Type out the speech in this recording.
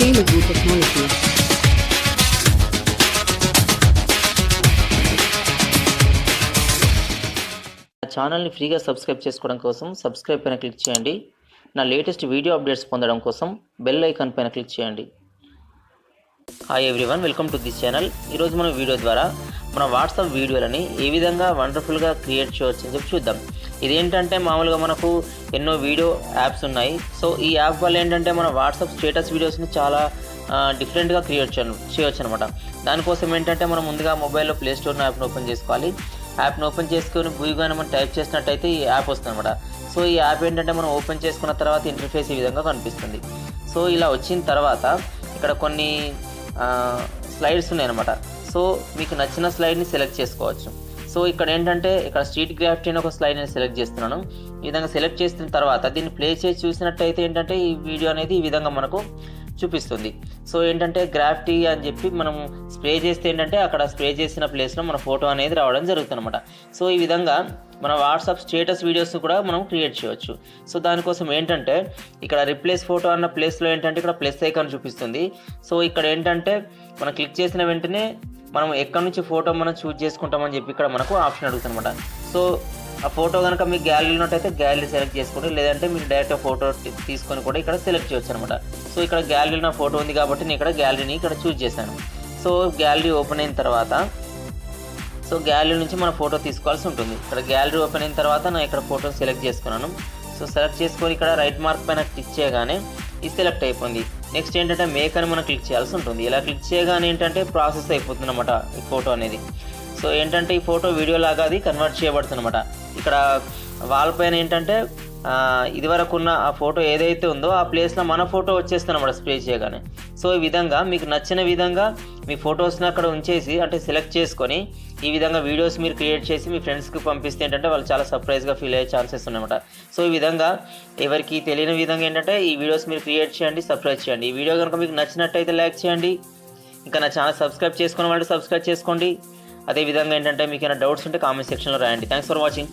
Available technology. ఛానల్ని ఫ్రీగా subscribe చేసుకోవడం కోసం సబ్స్క్రైబ్ పైన క్లిక్ చేయండి. నా లేటెస్ట్ వీడియో అప్డేట్స్ పొందడం కోసం బెల్ ఐకాన్ పైన క్లిక్ చేయండి. Hi everyone, welcome to this channel. ఈరోజు మన వీడియో ద్వారా మన వాట్సాప్ వీడియోలని ఏ విధంగా వండర్ఫుల్గా క్రియేట్ చేయవచ్చు అని చెప్పి చూద్దాం. ఇదేంటంటే మామూలుగా మనకు ఎన్నో వీడియో యాప్స్ ఉన్నాయి. సో ఈ యాప్ వల్ల ఏంటంటే మన వాట్సాప్ స్టేటస్ వీడియోస్ని చాలా డిఫరెంట్గా క్రియేట్ చేయవచ్చు అనమాట. దానికోసం ఏంటంటే మనం ముందుగా మొబైల్లో ప్లే స్టోర్ని యాప్ని ఓపెన్ చేసుకోవాలి. యాప్ని ఓపెన్ చేసుకొని buigo అని మనం టైప్ చేసినట్టయితే ఈ యాప్ వస్తుంది అనమాట. సో ఈ యాప్ ఏంటంటే మనం ఓపెన్ చేసుకున్న తర్వాత ఇంటర్ఫేస్ ఈ విధంగా కనిపిస్తుంది. సో ఇలా వచ్చిన తర్వాత ఇక్కడ కొన్ని స్లైడ్స్ ఉన్నాయన్నమాట. సో మీకు నచ్చిన స్లైడ్ని సెలెక్ట్ చేసుకోవచ్చు. సో ఇక్కడ ఏంటంటే ఇక్కడ స్ట్రీట్ గ్రాఫిటీ అని ఒక స్లైడ్ నేను సెలెక్ట్ చేస్తున్నాను. ఈ విధంగా సెలెక్ట్ చేసిన తర్వాత దీన్ని ప్లే చేసి చూసినట్టయితే ఏంటంటే ఈ వీడియో అనేది ఈ విధంగా మనకు చూపిస్తుంది. సో ఏంటంటే గ్రాఫిటీ అని చెప్పి మనం స్ప్రే చేస్తే ఏంటంటే అక్కడ స్ప్రే చేసిన ప్లేస్లో మన ఫోటో అనేది రావడం జరుగుతుంది అనమాట. సో ఈ విధంగా మన వాట్సాప్ స్టేటస్ వీడియోస్ కూడా మనం క్రియేట్ చేయవచ్చు. సో దానికోసం ఏంటంటే ఇక్కడ రిప్లేస్ ఫోటో అన్న ప్లేస్లో ఏంటంటే ఇక్కడ ప్లస్ ఐకాన్ చూపిస్తుంది. సో ఇక్కడ ఏంటంటే మనం క్లిక్ చేసిన వెంటనే మనం ఎక్కడి నుంచి ఫోటో మనం చూజ్ చేసుకుంటామని చెప్పి ఇక్కడ మనకు ఆప్షన్ అడుగుతుంది అనమాట. సో ఆ ఫోటో కనుక మీకు గ్యాలరీ ఉన్నట్టయితే గ్యాలరీ సెలెక్ట్ చేసుకోండి, లేదంటే మీరు డైరెక్ట్ ఫోటో తీసుకొని కూడా ఇక్కడ సెలెక్ట్ చేయొచ్చు అనమాట. సో ఇక్కడ గ్యాలరీ నా ఫోటో ఉంది కాబట్టి నేను ఇక్కడ గ్యాలరీని ఇక్కడ చూజ్ చేశాను. సో గ్యాలరీ ఓపెన్ అయిన తర్వాత సో గ్యాలరీ నుంచి మన ఫోటో తీసుకోవాల్సి ఉంటుంది. ఇక్కడ గ్యాలరీ ఓపెన్ అయిన తర్వాత నేను ఇక్కడ ఫోటో సెలెక్ట్ చేసుకున్నాను. సో సెలెక్ట్ చేసుకొని ఇక్కడ రైట్ మార్క్ పైన క్లిక్ చేయగానే ఇది సెలెక్ట్ అయిపోయింది. నెక్స్ట్ ఏంటంటే మేక్ అని మనం క్లిక్ చేయాల్సి ఉంటుంది. ఇలా క్లిక్ చేయగానే ఏంటంటే ప్రాసెస్ అయిపోతుంది అనమాట ఈ ఫోటో అనేది. సో ఏంటంటే ఈ ఫోటో వీడియో లాగా అది కన్వర్ట్ చేయబడుతుంది అనమాట. ఇక్కడ వాల్ పైన ఏంటంటే ఇదివరకు ఉన్న ఆ ఫోటో ఏదైతే ఉందో ఆ ప్లేస్లో మన ఫోటో వచ్చేస్తుంది అనమాట స్ప్రే చేయగానే. సో ఈ విధంగా మీకు నచ్చిన విధంగా మీ ఫొటోస్ని అక్కడ ఉంచేసి అంటే సెలెక్ట్ చేసుకొని ఈ విధంగా వీడియోస్ మీరు క్రియేట్ చేసి మీ ఫ్రెండ్స్కి పంపిస్తే ఏంటంటే వాళ్ళు చాలా సర్ప్రైజ్గా ఫీల్ అయ్యే ఛాన్సెస్ ఉన్నాయన్నమాట. సో ఈ విధంగా ఎవరికి తెలియని విధంగా ఏంటంటే ఈ వీడియోస్ మీరు క్రియేట్ చేయండి, సర్ప్రైజ్ చేయండి. ఈ వీడియో కనుక మీకు నచ్చినట్టయితే లైక్ చేయండి. ఇంకా నా ఛానల్ సబ్స్క్రైబ్ చేసుకున్న వాళ్ళు సబ్స్క్రైబ్ చేసుకోండి. అదేవిధంగా ఏంటంటే మీకు ఏమైనా డౌట్స్ ఉంటే కామెంట్ సెక్షన్లో రాయండి. Thanks for watching.